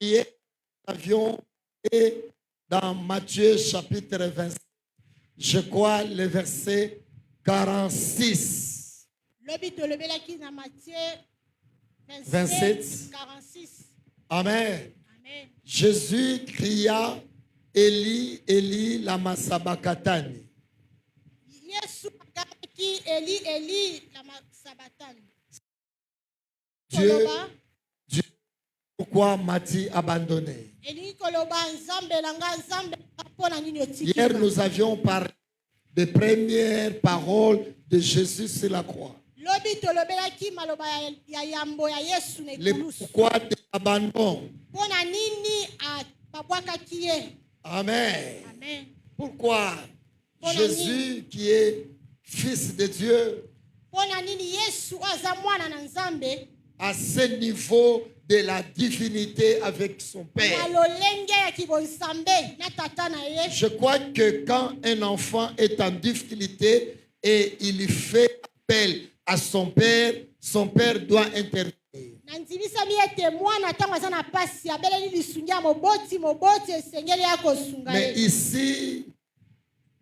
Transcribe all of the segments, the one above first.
prière, nous avions été dans Matthieu chapitre 27, je crois le verset 46. 27. 46. Amen. Amen. Jésus cria, Eli, Eli, lama sabachthani. Dieu, pourquoi m'as-tu abandonné? Hier, nous avions parlé des premières paroles de Jésus sur la croix. Le pourquoi de l'abandon. Amen. Amen. Pourquoi Jésus qui est fils de Dieu à ce niveau de la divinité avec son Père. Je crois que quand un enfant est en difficulté et il fait appel à son Père doit intervenir. Mais ici,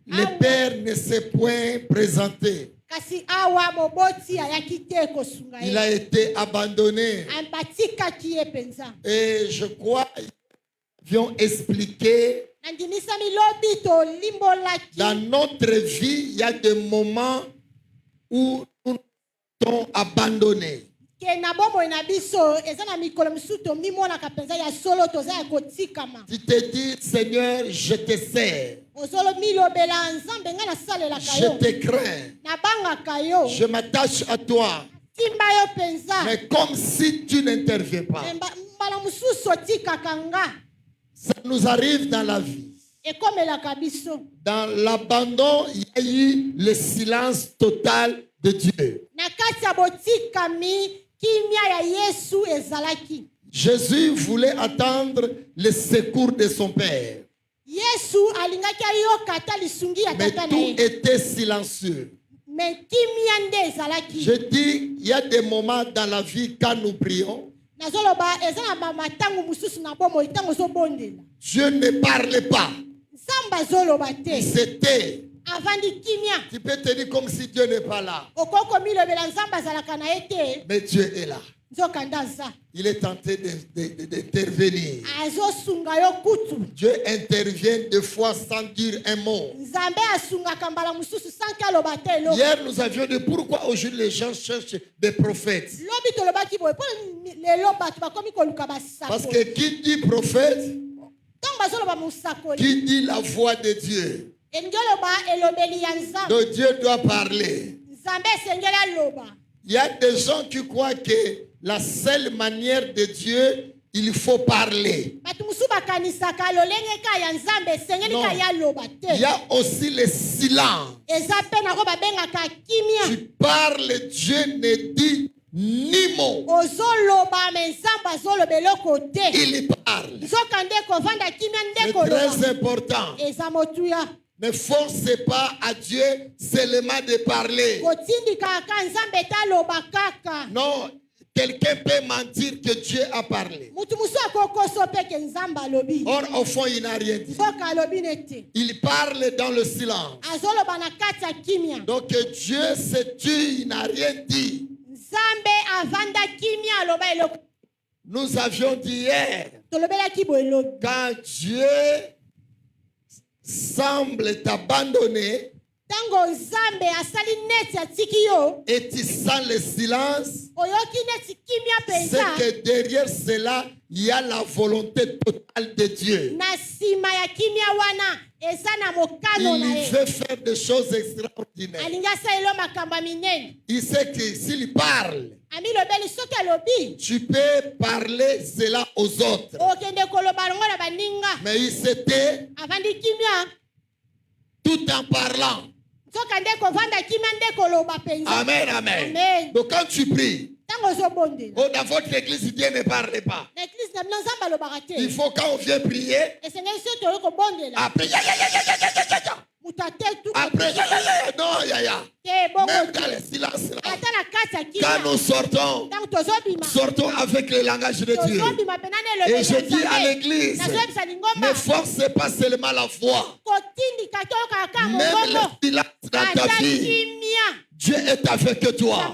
le Père ne s'est point présenté. Il a été abandonné. Et je crois qu'ils ont expliqué dans notre vie, il y a des moments où nous sommes abandonnés. Tu te dis, Seigneur, je te sers. Je te crains. Je m'attache à toi. Mais comme si tu n'interviens pas. Ça nous arrive dans la vie. Dans l'abandon, il y a eu le silence total de Dieu. Jésus voulait attendre le secours de son Père. Mais tout était silencieux. Je dis, il y a des moments dans la vie quand nous prions, Dieu ne parlait pas. Il s'était. Tu peux te dire comme si Dieu n'est pas là. Mais Dieu est là. Il est tenté d'intervenir. Dieu intervient deux fois sans dire un mot. Hier, nous avions dit pourquoi aujourd'hui les gens cherchent des prophètes. Parce que qui dit prophète, qui dit la voix de Dieu. Donc Dieu doit parler. Il y a des gens qui croient que la seule manière de Dieu, il faut parler. Non. Il y a aussi le silence. Tu parles, Dieu ne dit ni mot. Il parle. C'est très important. Ne forcez pas à Dieu seulement de parler. Non, quelqu'un peut mentir que Dieu a parlé. Or, au fond, il n'a rien dit. Il parle dans le silence. Donc, Dieu s'est tué, il n'a rien dit. Nous avions dit hier, quand Dieu semble t'abandonner et tu sens le silence, c'est que derrière cela, il y a la volonté totale de Dieu. Il veut faire des choses extraordinaires. Il sait que s'il parle, tu peux parler cela aux autres. Mais il s'était tout en parlant. Amen, amen. Donc quand tu pries, dans votre église, Dieu ne parle pas. Il faut quand on vient prier, après, Après, non, Yaya. Même dans le silence là, quand nous sortons avec le langage de Dieu. Et je dis à l'église, ne forcez pas seulement la voix. Même le silence dans ta vie, Dieu est avec toi.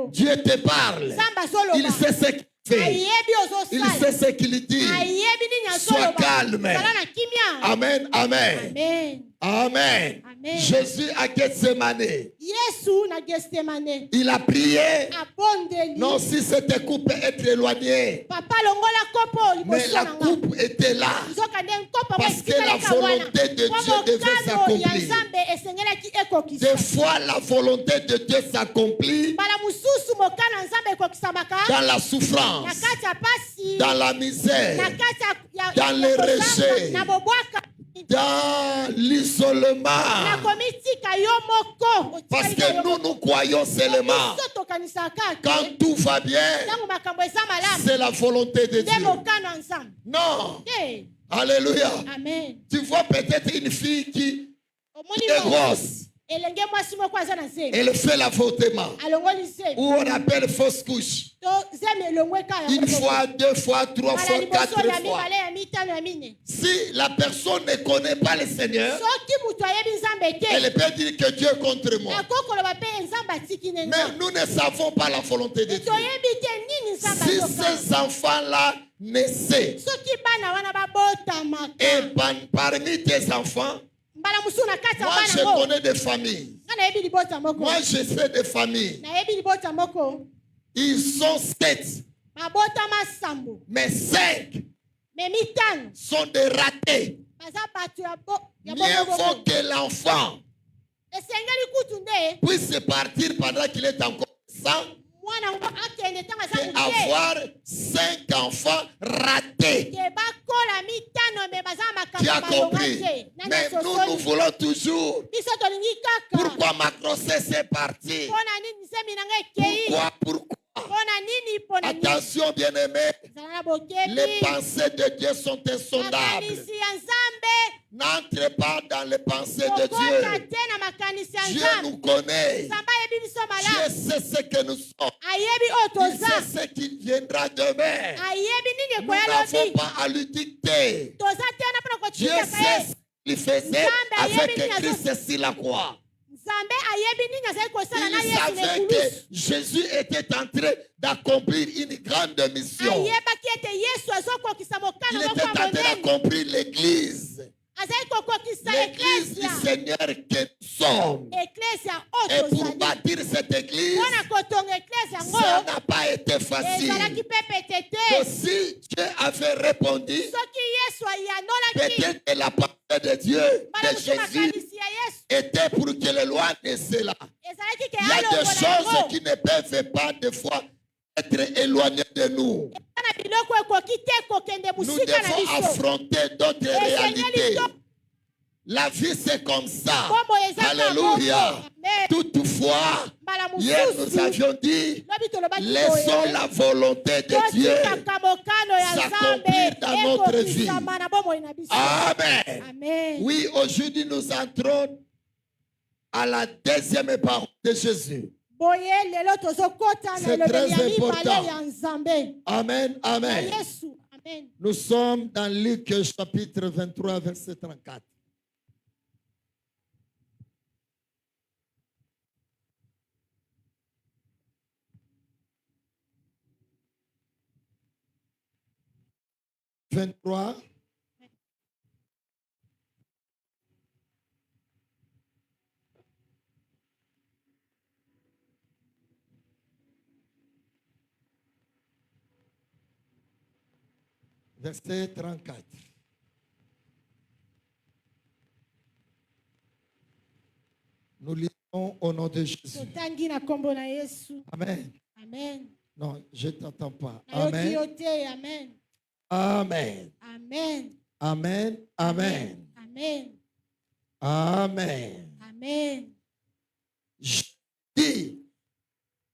Dieu te parle. Il sait ce qu'il fait. Il sait ce qu'il dit. Sois calme. Amen, amen. Amen. Jésus à Gethsemane, il a prié. Non, si cette coupe peut être éloignée, mais la coupe était là parce que la volonté de Dieu devait s'accomplir. Des fois, la volonté de Dieu s'accomplit dans la souffrance, dans la misère, dans le rejet, dans l'isolement. Parce que nous croyons seulement quand tout va bien, c'est la volonté de Dieu. Non. Alléluia. Tu vois peut-être une fille qui est grosse. Elle fait l'avortement, ou on appelle fausse couche. Une fois, deux fois, trois fois, quatre fois. Si la personne ne connaît pas le Seigneur, elle peut dire que Dieu est contre moi. Mais nous ne savons pas la volonté de Dieu. Si ces enfants-là naissaient, et parmi tes enfants, moi, je connais des familles. Moi, je sais des familles. Ils sont 7. Mais 5 sont des ratés. Mieux vaut que l'enfant puisse partir pendant qu'il est encore sans, avoir 5 enfants ratés. Tu as compris? Mais nous voulons toujours. Pourquoi ma grossesse est partie? Pourquoi? Attention, bien-aimés. Les pensées de Dieu sont insondables. N'entre pas dans les pensées de Dieu. Dieu nous connaît. Dieu sait ce que nous sommes. Il sait ce qui viendra demain. Nous n'avons pas à lui dicter. Dieu sait ce qu'il faisait avec Christ sur la croix. Il savait que Jésus était en train d'accomplir une grande mission. Il était en train d'accomplir l'Église. L'église du Seigneur que nous sommes. Et pour bâtir cette église, ça n'a pas été facile. Que si Dieu avait répondu, peut-être que la parole de Dieu, de Jésus, était pour que les lois naissent là. Il y a des choses qui ne peuvent pas des fois être éloignées de nous. Nous devons affronter d'autres réalités. La vie, c'est comme ça. Alléluia. Toutefois, hier nous avions dit, laissons la volonté de Dieu s'accomplir dans notre vie. Amen. Oui, aujourd'hui nous entrons à la deuxième parole de Jésus. C'est très important. Amen, amen. Nous sommes dans Luc chapitre 23, verset 34. Verset 34. Nous lisons au nom de Jésus. Amen. Amen. Non, je ne t'entends pas. Amen. Amen. Amen. Amen. Amen. Amen. Amen. Amen. Amen. Je dis,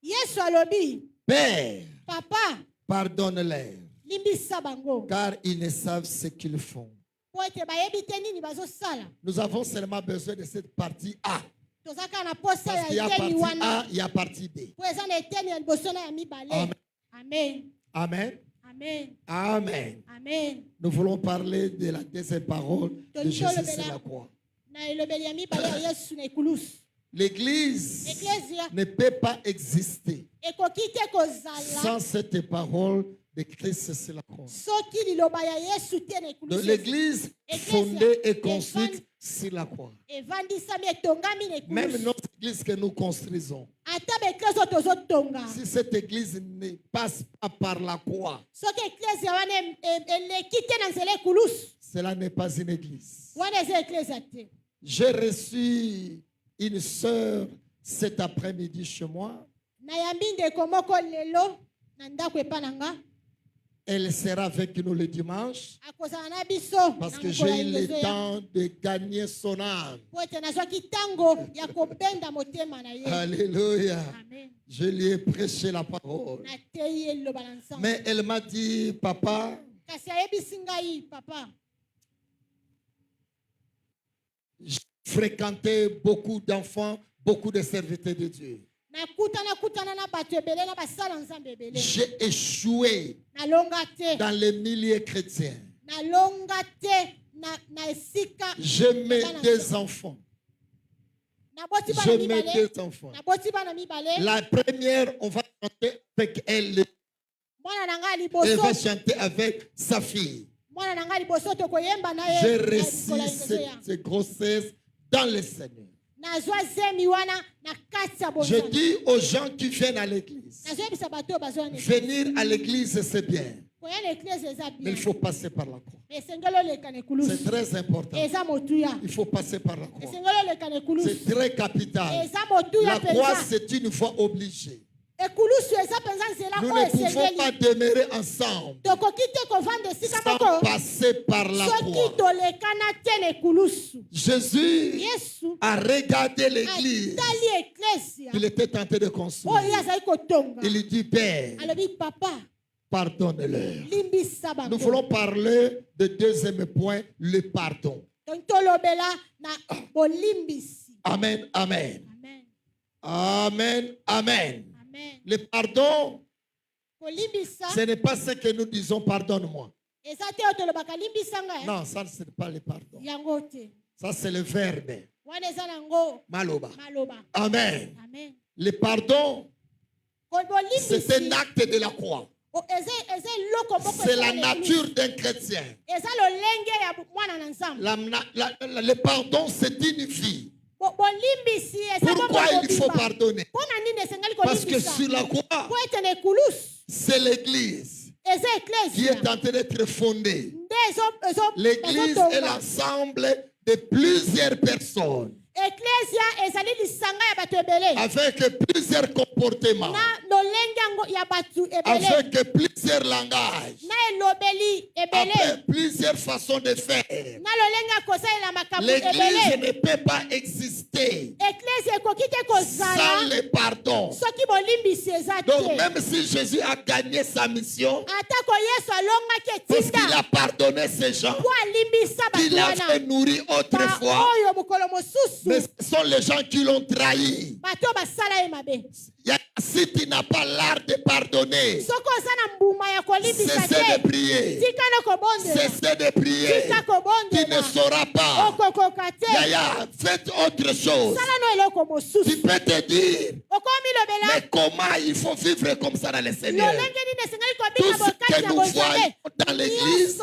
Yesu alobi, Père, Papa, pardonne-leur, limbisa bango. car ils ne savent ce qu'ils font. Nous avons seulement besoin de cette partie A. Parce qu'il y a partie A, il y a partie B. Amen. Amen. Amen. Amen. Amen. Nous voulons parler de la deuxième parole de Jésus sur la croix. L'Église ne peut pas exister sans cette parole de Christ sur la croix. L'Église fondée et construite sur la croix. Même notre Église que nous construisons, si cette Église ne passe pas par la croix, cela n'est pas une Église. J'ai reçu une sœur cet après-midi chez moi. Elle sera avec nous le dimanche parce que j'ai eu le temps de gagner son âme. Alléluia. Je lui ai prêché la parole. Mais elle m'a dit, papa, j'ai fréquenté beaucoup d'enfants, beaucoup de serviteurs de Dieu. J'ai échoué dans les milieux chrétiens. Je mets des enfants. Je mets des enfants. La première, on va chanter avec elle. Elle va chanter avec sa fille. J'ai reçu cette grossesse dans le Seigneur. Je dis aux gens qui viennent à l'église, venir à l'église c'est bien, mais il faut passer par la croix. C'est très important. Il faut passer par la croix. C'est très capital. La croix c'est une voie obligée. Nous ne pouvons pas demeurer ensemble sans passer par la croix. Jésus a regardé l'église. Il était tenté de construire. Il dit, Père, pardonne-leur. Nous voulons parler du deuxième point, le pardon. Amen, amen. Amen, amen. Le pardon, ce n'est pas ce que nous disons, pardonne-moi. Non, ça ce n'est pas le pardon. Ça c'est le verbe. Maloba. Amen. Le pardon, c'est un acte de la croix. C'est la nature d'un chrétien. Le pardon, c'est une vie. Pourquoi il faut pardonner? Parce que sur la croix, c'est l'église qui est en train d'être fondée. L'église est l'ensemble de plusieurs personnes avec plusieurs comportements, avec plusieurs langages, avec plusieurs façons de faire. L'église ne peut pas exister sans le pardon. Donc même si Jésus a gagné sa mission, parce qu'il a pardonné ces gens qu'il avait nourris autrefois, mais ce sont les gens qui l'ont trahi. Si tu n'as pas l'art de pardonner, cessez de prier. Cessez de prier. Tu ne sauras pas. Yaya, faites autre chose. Tu peux te dire, mais comment il faut vivre comme ça dans le Seigneur? Tout ce que nous voyons dans l'église,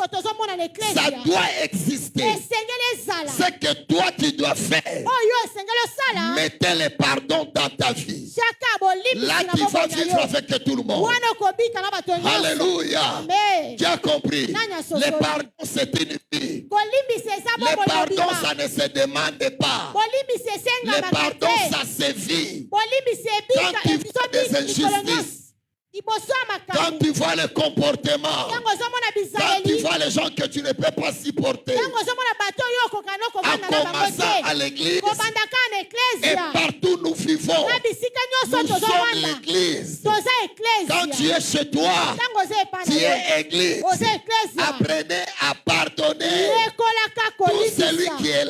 ça doit exister. Ce que toi tu dois faire, mettez le pardon dans ta vie. Là tu vas vivre avec tout le monde. Alléluia. Tu as compris? Le pardon c'est une vie. Le pardon ça ne se demande pas. Le pardon ça se vit. Quand tu vois des injustices, quand tu vois le comportement, quand tu vois les gens que tu ne peux pas supporter, en commençant à l'église et partout nous vivons, nous sommes l'église. Quand tu es chez toi, tu es église. Apprenez à pardonner.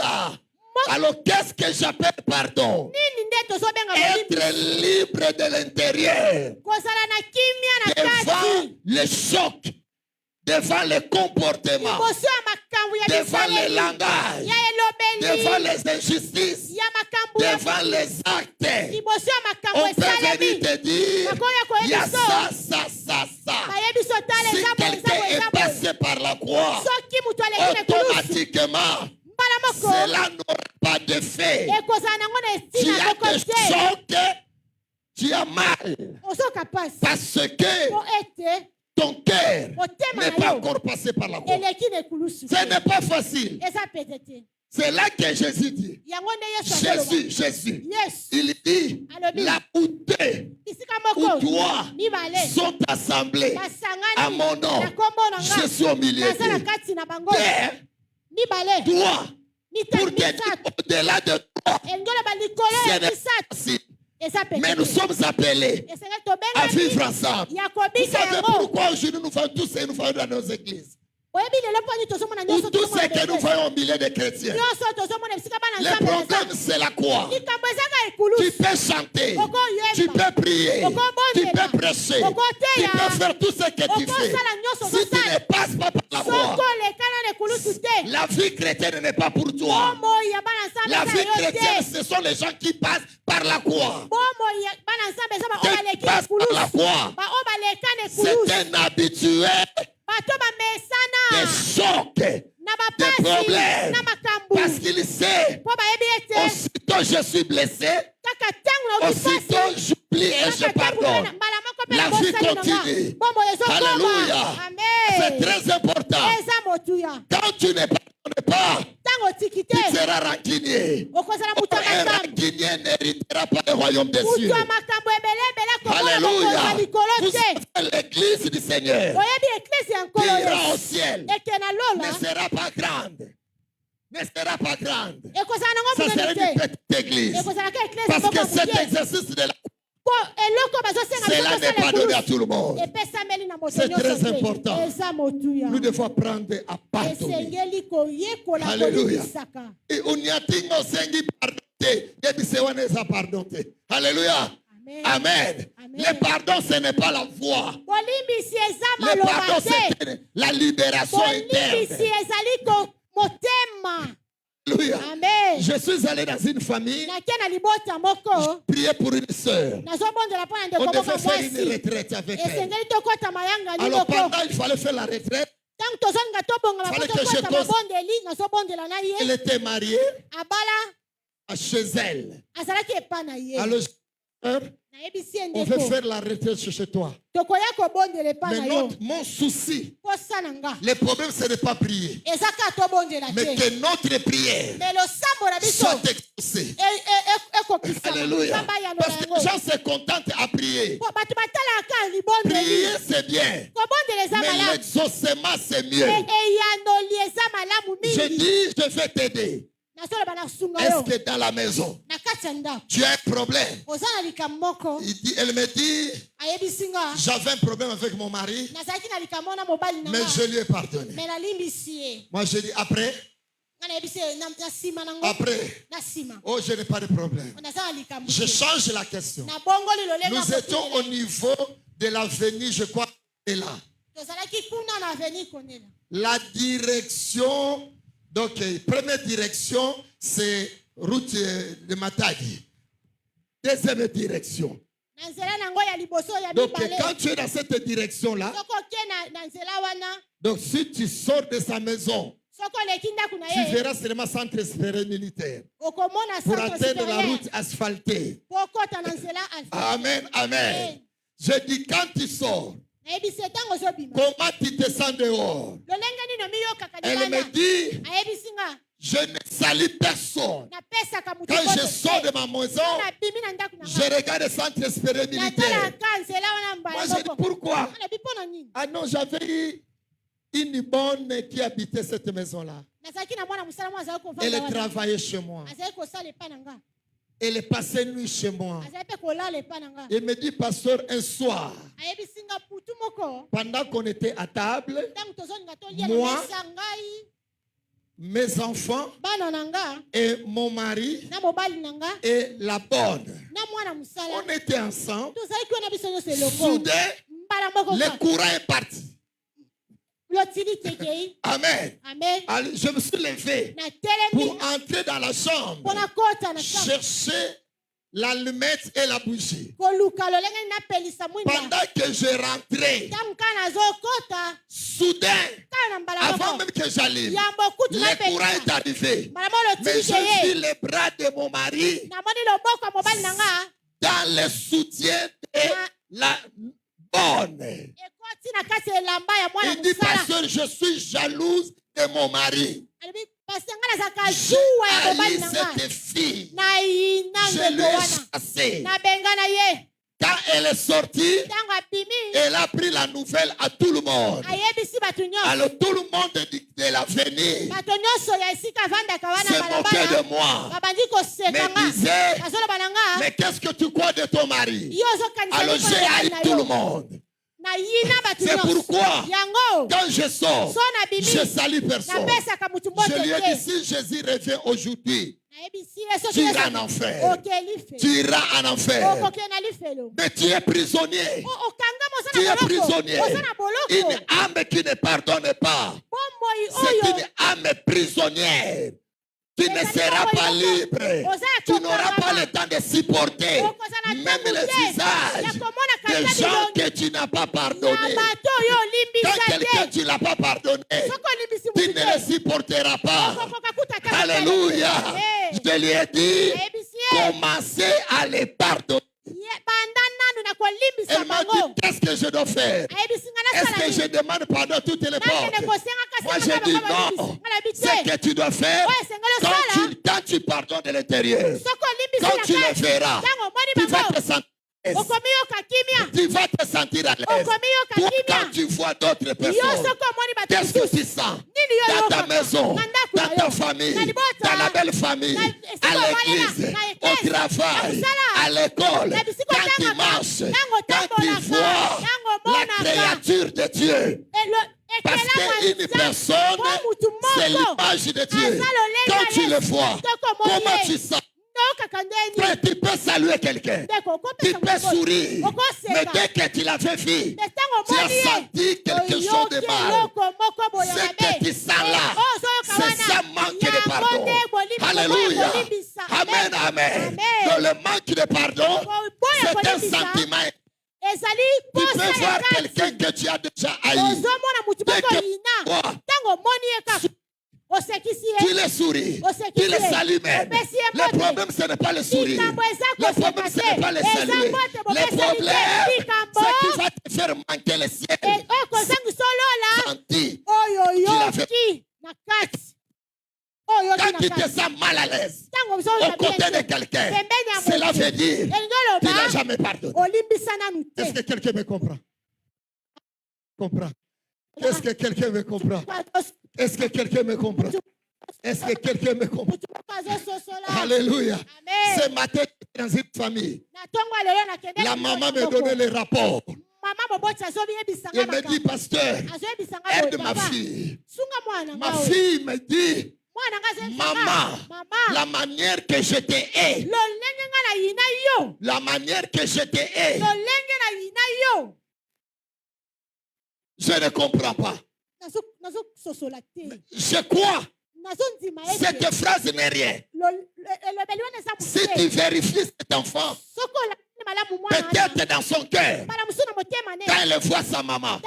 là. Alors, qu'est-ce que j'appelle pardon? Être libre de l'intérieur. Devant le choc, devant le comportement, devant le langage, devant les injustices, devant les actes. On peut venir te dire, il y a ça. Si quelqu'un est passé par la croix, automatiquement, cela n'aura pas d'effet. Tu as des chocs, tu as mal. Parce que ton cœur n'est pas encore passé par la croix. Ce n'est pas facile. C'est là que Jésus dit. Jésus, il dit, là où deux ou trois sont assemblés à mon nom, je suis au milieu d'eux. Toi, pour te dire au-delà de toi, ce n'est pas facile. Mais nous sommes appelés à vivre ensemble. Vous savez pourquoi aujourd'hui nous faisons tous et nous faisons dans nos églises? Ou tout ce que nous voyons au milieu des chrétiens. Le problème, c'est la croix. Tu peux chanter, tu peux prier, tu peux prêcher, tu peux faire tout ce que tu fais. Si tu ne passes pas par la croix, la vie chrétienne n'est pas pour toi. La vie chrétienne, ce sont les gens qui passent par la croix. Qui passent par la croix. C'est un habitué. Des chocs, des problèmes, parce qu'il sait, aussitôt je suis blessé, aussitôt j'oublie et je pardonne. La vie continue. Alléluia. C'est très important. Quand tu ne pardonnes pas, tu seras rancunier. Un rancunier n'héritera pas le royaume des cieux. Alléluia. Vous êtes l'église du Seigneur qui ira au ciel. Ne sera pas grande. Ne sera pas grande. Ça sera une petite église. Parce que cet exercice de la cela n'est pas donné à tout le monde. C'est très important. Nous devons apprendre à pardonner. Alléluia. Et on y a dit non, c'est pardonner. Alléluia. Amen. Le pardon, ce n'est pas la voie. Le pardon, c'est la libération interne. Alléluia. Je suis allé dans une famille. Je priais pour une sœur. On devait faire une retraite avec elle. Alors pendant il fallait faire la retraite. Il fallait que je cause. Elle était mariée chez elle. Alors on veut faire la retraite chez toi. Mais mon souci, le problème, ce n'est pas prier. Mais que notre prière soit exaucée. Alléluia. Parce que les gens se contentent à prier. Prier, c'est bien. Mais l'exaucement, c'est mieux. Je dis, je vais t'aider. Est-ce que dans la maison, tu as un problème? Elle me dit, j'avais un problème avec mon mari, mais je lui ai pardonné. Moi, je dis, après, oh, je n'ai pas de problème. Je change la question. Nous étions au niveau de l'avenir, je crois, et là. La direction. Donc, première direction, c'est route de Matadi. Deuxième direction. Donc, quand tu es dans cette direction-là, donc si tu sors de sa maison, tu verras seulement centre espéré militaire pour atteindre la route asphaltée. Amen, amen. Je dis, quand tu sors, comment tu te sens dehors? Elle me dit, je ne salue personne. Quand je sors de ma maison, je regarde le centre espéré militaire. Moi, je dis, pourquoi? Ah non, j'avais eu une bonne qui habitait cette maison-là. Elle travaillait chez moi. Elle est passée nuit chez moi. Elle me dit, pasteur, un soir, pendant qu'on était à table, moi, mes enfants et mon mari et la bonne. On était ensemble. Soudain, le courant est parti. Amen. Alors, je me suis levé pour entrer dans la chambre, chercher l'allumette et la bougie. Pendant que je rentrais, soudain, avant même que j'allume, le courant est arrivé. Mais j'ai vu les bras de mon mari dans le soutien de la bonne. Il dit, pasteur, je suis jalouse de mon mari. J'ai haï cette fille. Je lui ai chassé. Quand elle est sortie, elle a pris la nouvelle à tout le monde. Alors tout le monde de l'avenir se moquait de moi. Mais disait, mais qu'est-ce que tu crois de ton mari? Alors j'ai haï tout le monde. C'est pourquoi, quand je sors, je salue personne. Je lui ai dit, si Jésus revient aujourd'hui, tu iras en enfer. Tu iras en enfer. Mais tu es prisonnier. Tu es prisonnier. Une âme qui ne pardonne pas, c'est une âme prisonnière. Tu ne seras pas libre. Tu n'auras pas le temps de supporter même les visages des gens que tu n'as pas pardonné. Quand quelqu'un tu ne l'as pas pardonné, tu ne le supporteras pas. Alléluia. Je lui ai dit, commencez à les pardonner. Elle m'a dit, qu'est-ce que je dois faire? Est-ce que je demande pardon à toutes les portes? Moi je dis non. Ce que tu dois faire, quand tu pardonnes de l'intérieur, quand tu le feras, tu vas te sentir à l'aise. Tu vas te sentir à l'aise. Toi, quand tu vois d'autres personnes, qu'est-ce que tu sens? Dans ta maison, dans ta famille, dans la belle famille, à l'église, au travail, à l'école, quand tu marches, quand tu vois la créature de Dieu. Parce qu'une personne, c'est l'image de Dieu. Quand tu le vois, comment tu sens? Tu peux saluer quelqu'un, tu peux sourire, mais dès que tu l'as fait vivre, tu as senti quelque chose de mal. Ce que tu sens là, c'est ça manque de pardon. Alléluia. Amen, amen. Donc le manque de pardon, c'est un sentiment. Tu peux voir quelqu'un que tu as déjà haï. Dès que tu vois, tu le souris, tu le salues même. Le problème, ce n'est pas le sourire. Le problème, ce n'est pas le saluer. Le problème, c'est qu'il va te faire manquer le ciel. Senti qu'il a fait. Quand tu te sens mal à l'aise aux côtés de quelqu'un, cela veut dire qu'il n'a jamais pardonné. Est-ce que quelqu'un me comprend? Est-ce que quelqu'un me comprend? Est-ce que quelqu'un me comprend? Est-ce que quelqu'un me comprend? Alléluia. Ce matin, dans une famille, la maman me donnait le rapport. Elle me dit, pasteur, aide ma fille. Ma fille me dit, maman, la manière que je te hais, la manière que je te hais, je ne comprends pas. Je crois. Cette phrase n'est rien. Si tu vérifies cet enfant, peut-être dans son cœur, quand elle voit sa maman,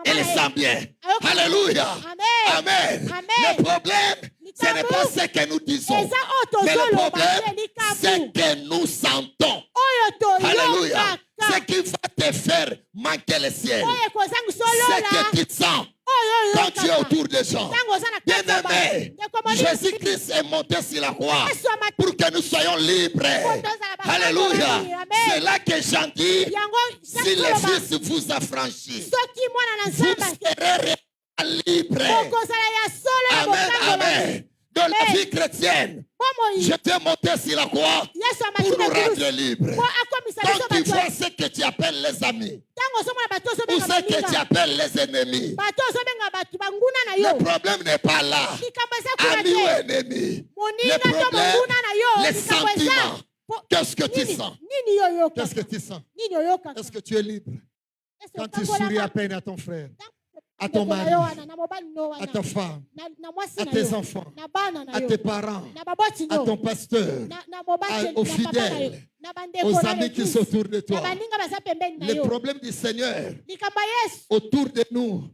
elle sent bien. Alléluia. Amen. Le problème, ce n'est pas ce que nous disons, mais le problème, c'est que nous sentons. Alléluia. Ce qui va te faire manquer le ciel, c'est que tu sens quand tu es autour des gens. Bien-aimé, Jésus-Christ est monté sur la croix pour que nous soyons libres. Alléluia. C'est là que Jean dit, si le Fils vous affranchit, vous serez libres. Amen, amen. Donc la vie chrétienne. Je t'ai monté sur la croix pour nous rendre libres. Quand tu vois ce que tu appelles les amis, ou ce que tu appelles les ennemis, le problème n'est pas là. Ami ou ennemi. Le problème, les sentiments. Qu'est-ce que tu sens? Qu'est-ce que tu sens? Est-ce que tu es libre? Quand tu souris à peine à ton frère, à ton mari, à ta femme, à tes enfants, à tes parents, à ton pasteur, aux fidèles, aux amis qui sont autour de toi. Le problème du Seigneur autour de nous,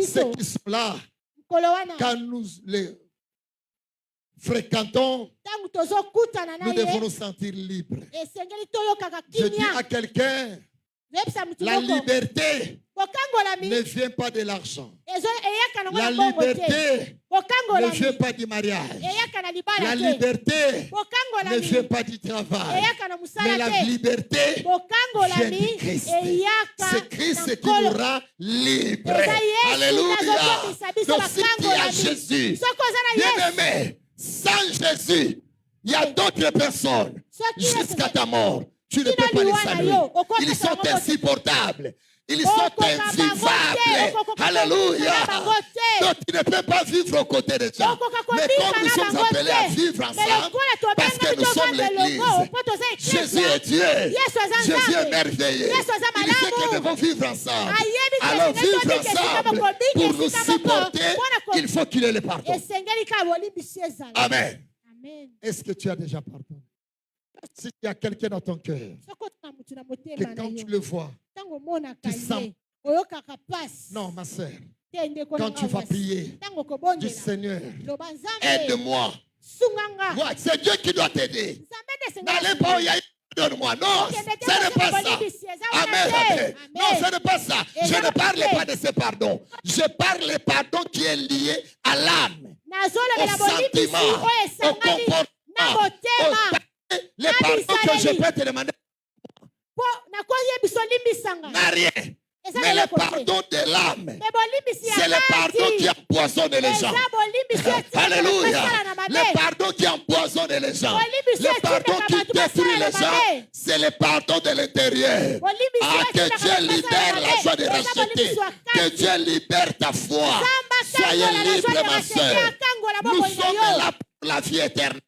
ceux qui sont là, quand nous les fréquentons, nous devons nous sentir libres. Je dis à quelqu'un, la liberté ne vient pas de l'argent. La liberté ne vient pas du mariage. La liberté ne vient pas du travail. Mais la liberté vient du Christ. C'est Christ qui nous rend libres. Alléluia. Donc si tu as Jésus, bien-aimé, sans Jésus, il y a d'autres personnes jusqu'à ta mort. Tu ne peux pas les saluer. Ils sont insupportables. Ils sont invivables. Alléluia. Donc tu ne peux pas vivre aux côtés de Dieu. Mais comme nous sommes appelés à vivre ensemble, parce que nous sommes l'Église, Jésus est Dieu. Jésus est merveilleux. Il dit que nous devons vivre ensemble. Alors vivre ensemble, pour nous supporter, il faut qu'il ait le pardon. Amen. Est-ce que tu as déjà pardonné? Si il y a quelqu'un dans ton cœur, que quand tu le vois, tu sens. Non, ma soeur, quand tu vas prier, dis Seigneur, aide-moi. C'est Dieu qui doit t'aider. N'allez pas où il y a donne-moi. Non, ce n'est pas ça. Amen, amen. Non, ce n'est pas ça. Je ne parle pas de ce pardon. Je parle du pardon qui est lié à l'âme, au sentiment, au comportement, les pardons que je peux te demander n'a rien. Mais le pardon de l'âme, c'est le pardon qui empoisonne les gens. Alléluia. Le pardon qui empoisonne les gens. Le pardon qui détruit les gens, c'est le pardon de l'intérieur. Ah, que Dieu libère la joie de racheter. Que Dieu libère ta foi. Soyez libre, ma soeur. Nous sommes là pour la vie éternelle.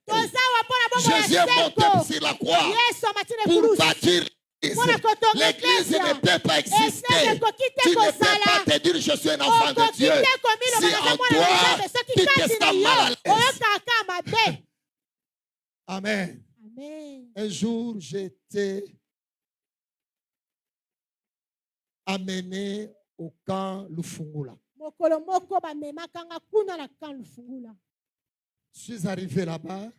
Jésus est monté sur la croix pour bâtir l'Église ne peut pas exister. Tu ne peux pas te dire je suis un enfant de Dieu si en toi tu te sens mal à l'aise. Amen. Un jour j'étais amené au camp Lufungula. Je suis arrivé là-bas.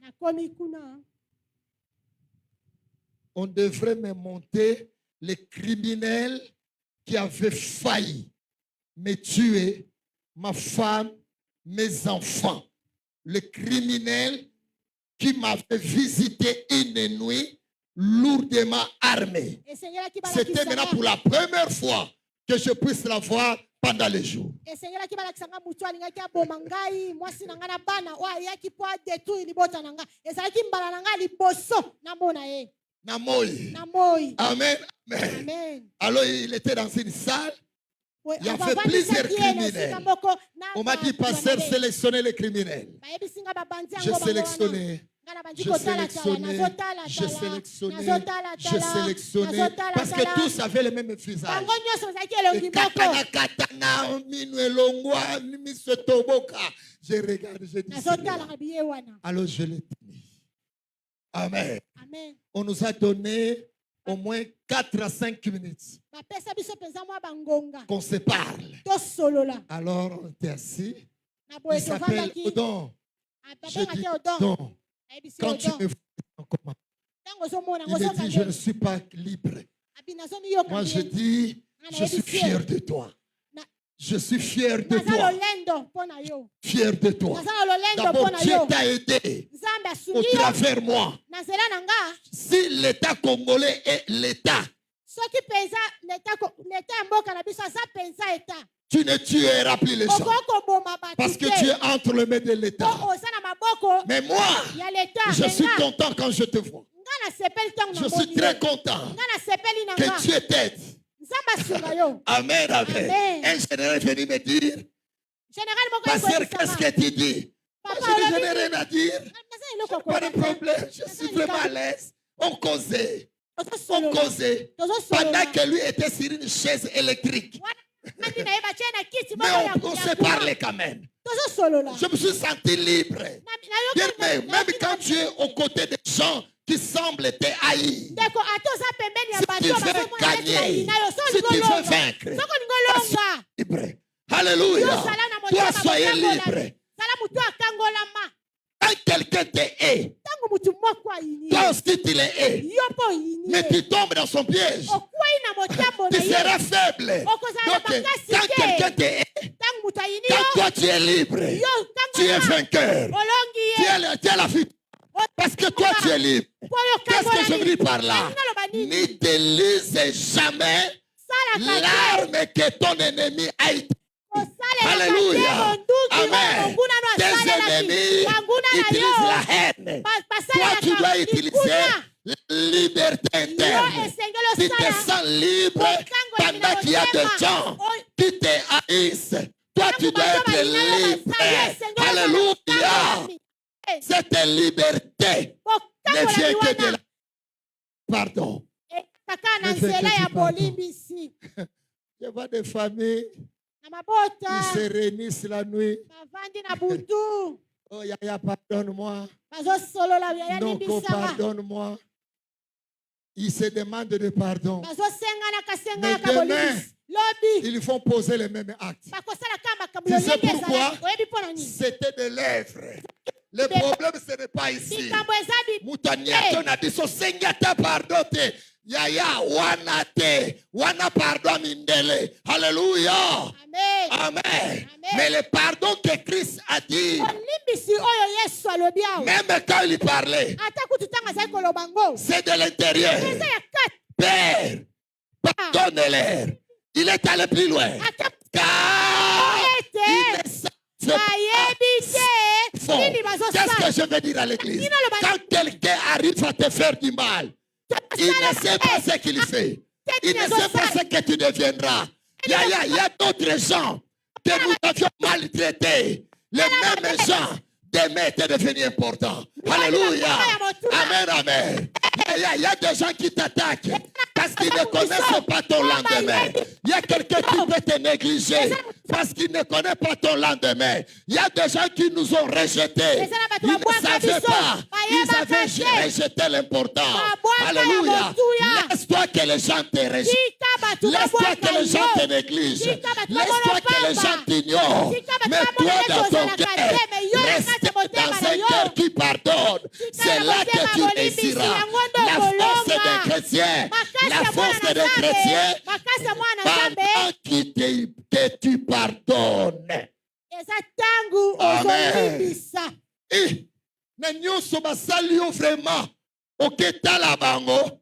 On devrait me monter les criminels qui avaient failli me tuer, ma femme, mes enfants. Les criminels qui m'avaient visité une nuit lourdement armés. C'était maintenant pour la première fois que je puisse la voir pendant les jours. Namoy. Amen. Amen. Alors il était dans une salle. Il y avait plusieurs criminels. On m'a dit, pasteur, sélectionnez les criminels. J'ai sélectionné. Parce que tous avaient le même visage. Je regarde, je dis, alors je l'ai tenu. Amen. On nous a donné au moins 4 à 5 minutes qu'on se parle. Alors on était assis. Il s'appelle Odon. Je dis Odon, quand tu me vois en comment? Il me dit, je ne suis pas libre. Moi je dis, je suis fier de toi. Je suis fier de toi. Fier de toi. D'abord, Dieu t'a aidé au travers moi. Si l'État congolais est l'État, tu ne tueras plus les gens. Parce que tu es entre les mains de l'État. Mais moi, je suis content quand je te vois. Je suis très content que Dieu t'aide. Amen, amen. Un général est venu me dire, pasteur, qu'est-ce que tu dis? Moi, je n'ai rien à dire. Pas de problème, je suis vraiment à l'aise. On causait. Pendant que lui était sur une chaise électrique. Mais on se parlait quand même. Je me suis senti libre. Même quand tu es aux côtés des gens qui semblent te haïr, si tu veux gagner, si tu veux vaincre, sois libre. Alléluia. Toi, soyez libre. Quand quelqu'un te hait, toi aussi tu le hais, mais tu tombes dans son piège. Tu seras faible. Donc, quand quelqu'un te hait, quand toi tu es libre, tu es vainqueur. Tu es la victoire. Parce que toi tu es libre. Qu'est-ce que je veux dire par là? N'utilise jamais l'arme que ton ennemi a été. Alléluia. Amen. Tes ennemis utilisent la haine. Toi, tu dois utiliser la liberté interne. Tu te sens libre pendant qu'il y a des gens qui te haïssent. Toi, tu dois être libre. Alléluia. Cette liberté ne vient que de la... Pardon. Je vois des familles qui se réunissent la nuit. Oh, Yaya, pardonne-moi. Noko, pardonne-moi. Ils se demandent de pardon. Mais demain, ils font poser les mêmes actes. Tu sais pourquoi? C'était des lèvres. Le problème, ce n'est pas ici. Moutaniato na biso sengata pardote. Yaya wana pardon mindele. Alléluia. Amen. Mais le pardon que Christ a dit, même quand il parlait, c'est de l'intérieur. Père, pardonne-leur. Il est allé plus loin. Car il ne savait pas. Qu'est-ce que je veux dire à l'église? Quand quelqu'un arrive à te faire du mal, il ne sait pas ce qu'il fait. Il ne sait pas ce que tu deviendras. Il y a d'autres gens que nous avions maltraités. Les mêmes gens d'aimer te devenir important. Alléluia. Amen, amen. Il y a des gens qui t'attaquent parce qu'ils ne connaissent pas ton lendemain. Il y a quelqu'un qui peut te négliger parce qu'il ne connaît pas ton lendemain. Il y a des gens qui nous ont rejetés. Ils ne savaient pas. Ils avaient rejeté l'important. Alléluia. Laisse-toi que les gens te rejettent. Laisse-toi que les gens te négligent. Laisse-toi que les gens t'ignorent. Mais toi dans ton cœur, reste dans un cœur qui pardonne. C'est là que tu réussiras. La force des chrétiens, la force des chrétiens, pendant que tu pardonnes. Amen. Et nous vraiment. Ok, t'as la bango.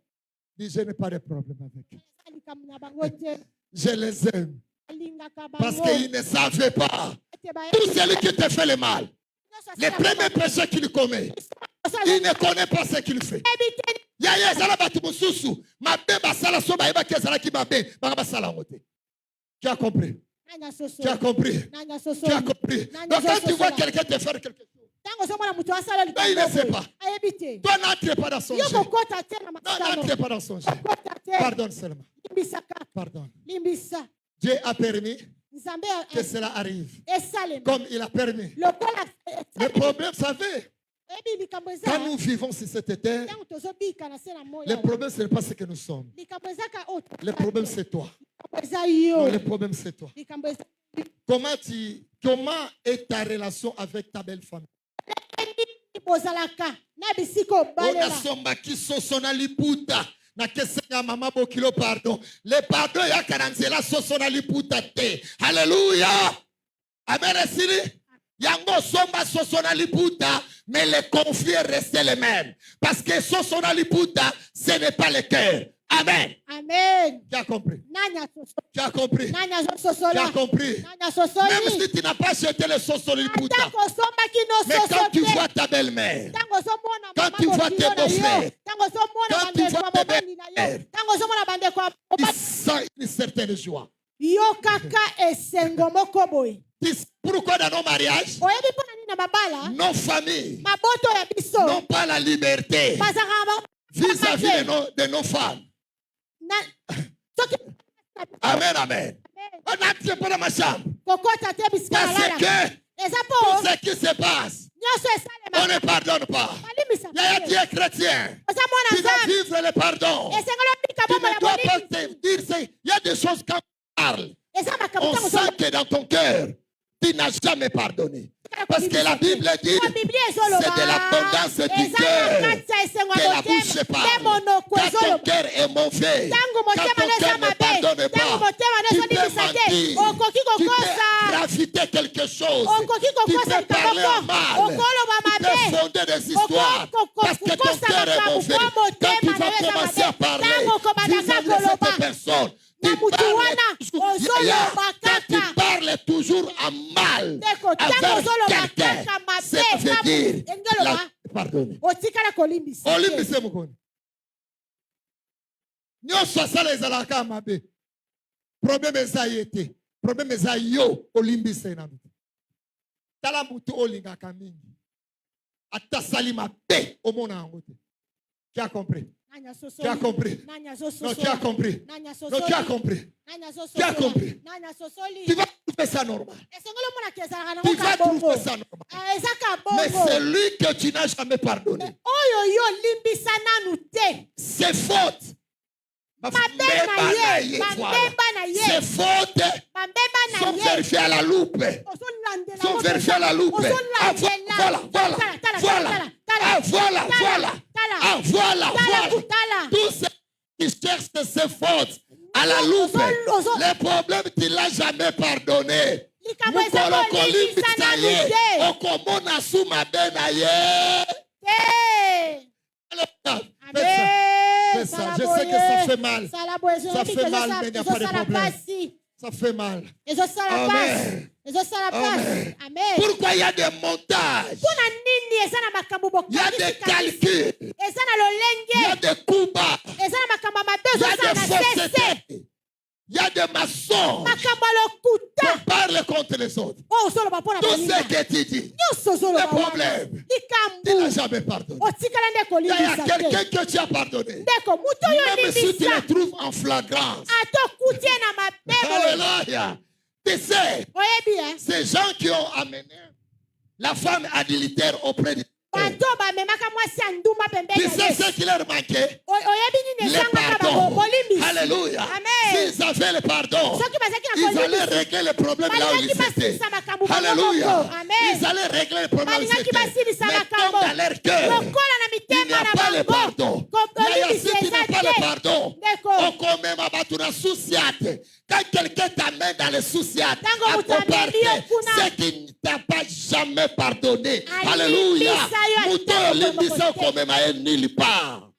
Je n'ai pas de problème avec eux. Je les aime. Parce qu'ils ne savaient pas. Tout celui qui te fait le mal, les premiers péchés qu'il commet, il ne connaît pas ce qu'il fait. Tu as compris? Tu as compris? Tu as compris? Donc quand tu vois quelqu'un te faire quelque chose, il ne sait pas. Toi, n'entre pas dans son jeu. N'entre pas dans son jeu. Pardonne seulement. Pardonne. Dieu a permis que cela arrive. Comme il a permis. Le problème, vous savez, quand nous vivons sur cette terre, le problème, ce n'est pas ce que nous sommes. Le problème, c'est toi. Non, le problème, c'est toi. Comment est ta relation avec ta belle famille? Pardon. Le pardon ya karanzela sosona liputa te. Alléluia. Amen. Yango somba sosona liputa, mais les conflits restent les mêmes. Parce que sosona liputa, ce n'est pas le cœur. Amen. Amen. Tu as compris? Nanya Tu as compris? Nanya Tu as compris? Même si tu n'as pas jeté le sosoli puta. Mais quand tu vois ta belle-mère, quand tu vois tes beaux-frères, quand tu vois tes belles-mères, tu sens une certaine joie. Pourquoi dans nos mariages, nos familles n'ont pas la liberté vis-à-vis de nos femmes? Amen, amen. On n'entre pas dans ma chambre. Parce que tout ce qui se passe, on ne pardonne pas. Tu es chrétien. Tu dois vivre le pardon. Tu ne dois pas te dire, il y a des choses quand on parle. On sent que dans ton cœur, tu n'as jamais pardonné. Parce que la Bible dit, c'est de l'abondance du cœur que la bouche parle. Quand ton cœur est mauvais, quand ton cœur ne pardonne pas, tu peux mentir, tu peux rafiter quelque chose, tu peux parler en mal, tu peux fonder des histoires, parce que ton cœur est mauvais. Quand tu vas commencer à parler vis-à-vis de cette personne, quand tu parles toujours en mal avec quelqu'un, ça veut dire pardonner. Olimbise mukoni. Nyonso asala ezalaka amabe. Problème eza yete. Problème eza yo olimbise na mutu. Tala mutu olingaka mingi. Ata sali mabe omona yango te. Tu as compris? Tu as compris? Non, tu as compris. Non, tu as compris. Tu as compris. Tu vas trouver ça normal. Tu vas trouver ça normal. Mais celui que tu n'as jamais pardonné, c'est faute. C'est faute. Sont vérifiés à la loupe. Sont vérifiés à la loupe. Ah, voilà, voilà, voilà. Ah, voilà, voilà. Ah, voilà, voilà. Tous ceux qui cherchent ces fautes à la loupe, les problèmes, tu ne l'as jamais pardonné. Fais ça. Je sais que ça fait mal. Ça fait mal, mais il n'y a pas de problème. Ça fait mal. Amen. Amen. Pourquoi il y a des montages? Il y a des calculs. Il y a des coups bas. Il y a des faussetés. Il y a des maçons qui parlent contre les autres. Tout ce que tu dis, le problème, tu n'as jamais pardonné. Il y a quelqu'un que tu as pardonné. Même si tu le trouves en flagrance. Alléluia. Tu sais, ces gens qui ont amené la femme adultère auprès de tu sais ce qui leur manquait? Le pardon. Alléluia. S'ils avaient le pardon, ils allaient régler le problème là où ils étaient. Alléluia. Ils allaient régler le problème là où ils étaient. Mais comme dans leur cœur, il n'y a pas le pardon. Si tu n'as pas le pardon, on commet ma batura souciate. Quand quelqu'un t'amène dans le souciate, à comporter ce qui ne t'a pas jamais pardonné. Alléluia. Mouton limbisa comme ma nil pas.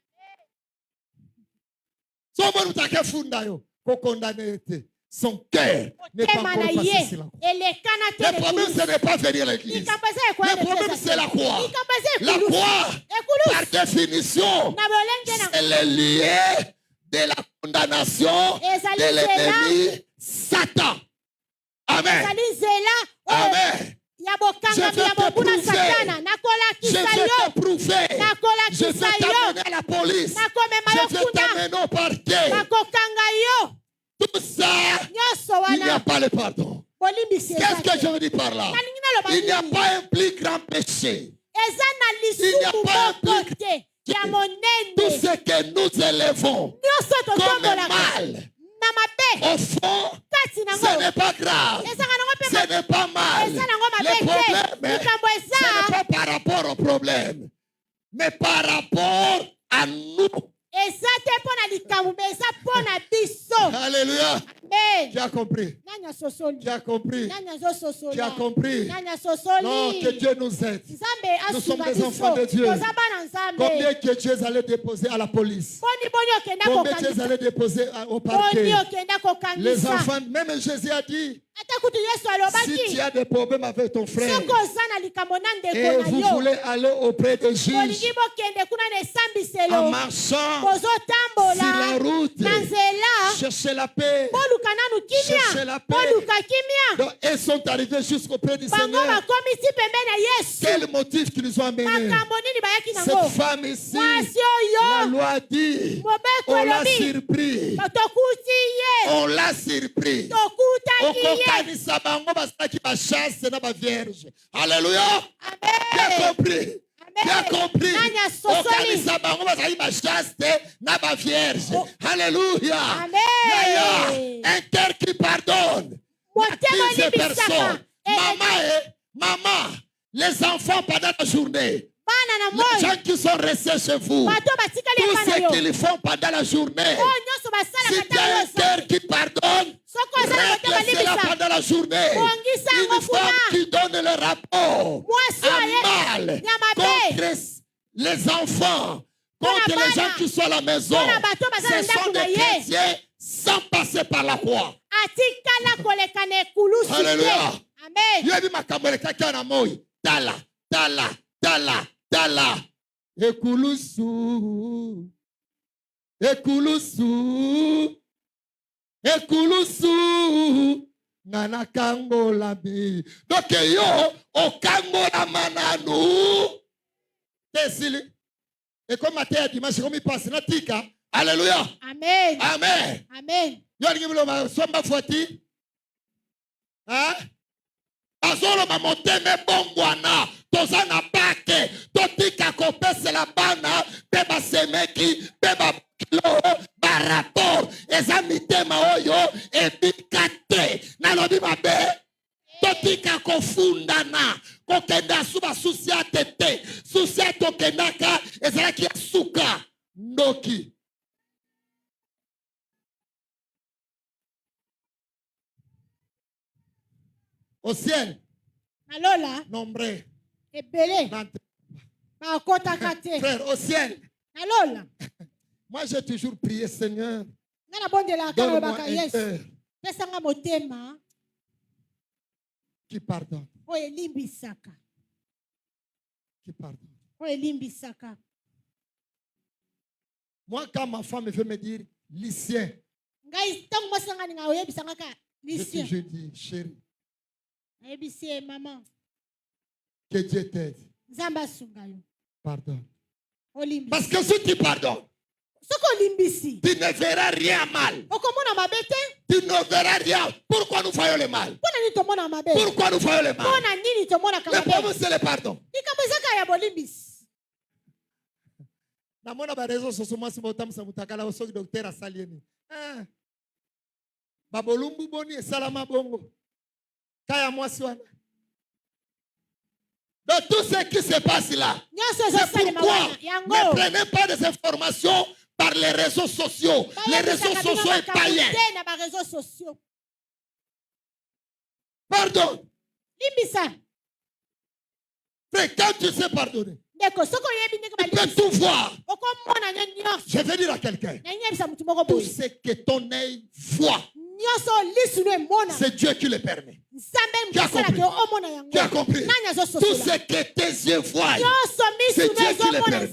Son cœur n'est pas encore passé. Le problème, ce n'est pas venir à l'église. Le problème, c'est la croix. La croix, par définition, c'est le lien de la condamnation de l'ennemi Satan. Amen. Amen. Je vais te prouver. Je vais te prouver. Je vais t'amener à la police. Je vais t'amener au parquet. Tout ça, il n'y a pas le pardon. Qu'est-ce que je veux dire par là? Il n'y a pas un plus grand péché. Il n'y a pas un plus grand. Tout ce que nous élevons comme mal, au fond, ce n'est pas grave. Ce n'est pas mal. Le problème, ce n'est pas par rapport au problème, mais par rapport à nous Alléluia. Amen. Tu as compris. Tu as compris. Tu as compris. Non, que Dieu nous aide. Nous sommes des enfants de Dieu. Combien que Dieu allait déposer à la police? Combien Dieu allait déposer au parquet? Les enfants, même Jésus a dit, si tu as des problèmes avec ton frère et vous voulez aller auprès des juges en marchant sur la route, cherchez la paix. Cherchez la paix. Donc, ils sont arrivés jusqu'auprès du Seigneur. Quel motif qu'ils nous ont amené? Cette femme ici, la loi dit, on l'a surpris. On l'a surpris. Alléluia. Tu as compris? Tu as compris? Alléluia. Un cœur qui pardonne. Ces personnes. Maman, les enfants pendant la journée. Les gens qui sont restés chez vous, tout ce qu'ils font pendant la journée, si tu as un cœur qui pardonne, règle cela pendant la journée. Une femme qui donne le rapport à mal contre les enfants, contre les gens qui sont à la maison, ce sont des chrétiens sans passer par la croix. Alléluia. Amen. Tala. Ekulusu. Nana kangola bi. Donc yo o kangola mananu. Tesili. Et comme matin dimanche comme il passe na tika. Alléluia. Amen. Amen. Amen. Yo ngibilo ma somba foti. Hein? Azolo ma moteme bongwana. Tozana pake. Totika kopese la bana. Beba semeki. Beba kilo. Rapport eza mitema oyo ebikate nalobi mabe totika kofundana kokenda suba susia tete susia tokendaka ezalaki suka ndoki au ciel nalola nombre ebele bakota kate frère au ciel nalola. Moi, j'ai toujours prié, Seigneur. Donne-moi un cœur qui pardonne. Qui pardonne. Moi, quand ma femme veut me dire, Lucien, je dis, chérie, que Dieu t'aide. Pardonne. Parce que si tu pardonnes, tu ne verras rien mal. Tu ne verras rien. Pourquoi nous faisons le mal? Pourquoi nous faisons le mal? Le problème, c'est le pardon. Namona ba réseaux sociaux moi si botamsa mutakala osoki docteur asalieni. Babolumbu boni salama bongo. Kaya mwasi wana. Donc tout ce qui se passe là, c'est pourquoi ne prenez pas des informations par les réseaux sociaux. Les réseaux sociaux et païens. Pardon. Mais quand tu sais pardonner, tu peux tout voir. Je vais dire à quelqu'un, tout ce que ton œil voit, c'est Dieu qui le permet. Tu as compris? Tu as compris? Tout ce que tes yeux voient, c'est Dieu qui le permet.